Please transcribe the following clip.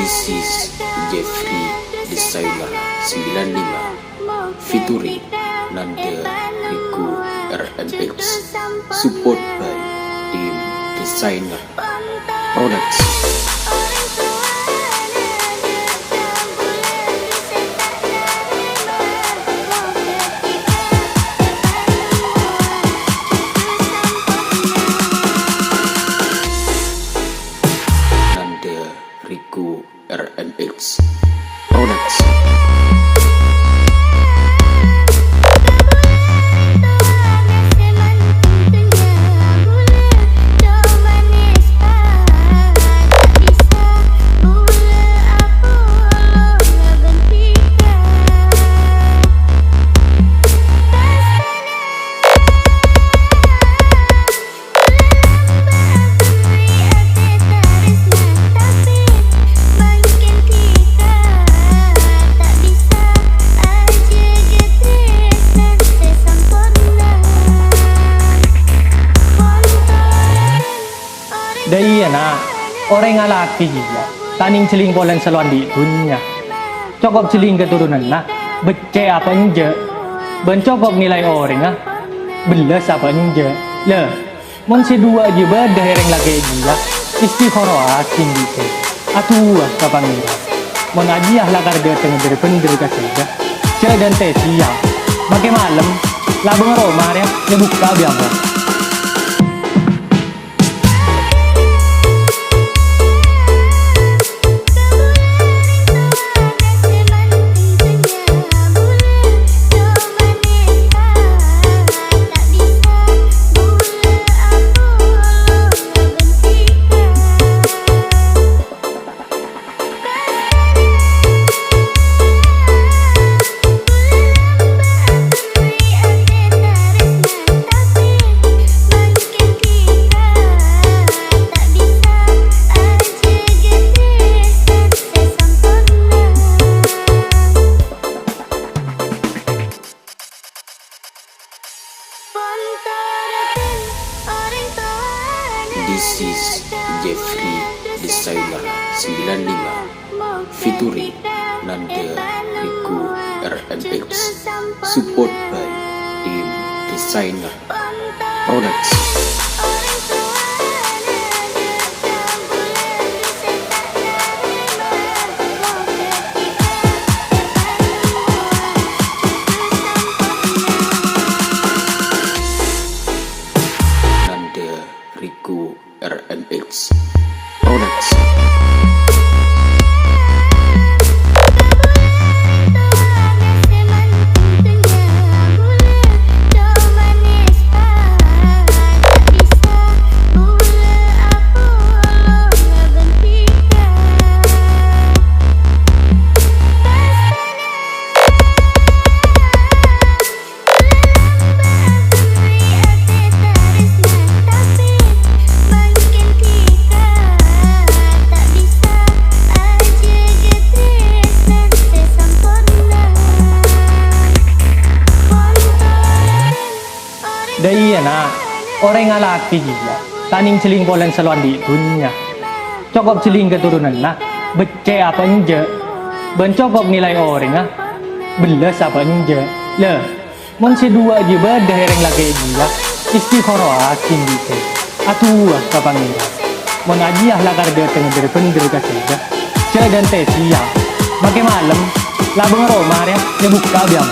This is Jeffrey Designer 95 featuring Nanda Riku RMX, support by Team Designer Products. Riku RMX Products. Dai na, orang yang laki gila, taning celing kolan salon di dunia. Cokop celing keturunan na, becek apa nje, bencokop nilai orang belas apa nje. Le, mon si dua je beda hereng lagi gila, istiqoroh tinggi ke, atuh kapan nira. Mon ajiah lagar dia tengah berpender kasih cek dan teh siang, makai malam, labeng romah ya, dia buka biang. This is Jeffrey Designer 95 featuring Nanda Riku RMX, support by Team Designer Products. Riku RMX Products. Dai na, orang yang laki gila, taning celing kolan salon di dunia. Cokop celing keturunan na, becek apa nje, bencokop nilai orang belas apa nje. Le, mon si dua je beda hereng lagi gila, istiqoroh tinggi ke, atuh kapan nira. Mon ajiah lagar dia tengah berpender kasih cek dan teh siang, makai malam, labeng romah ya, dia buka biang.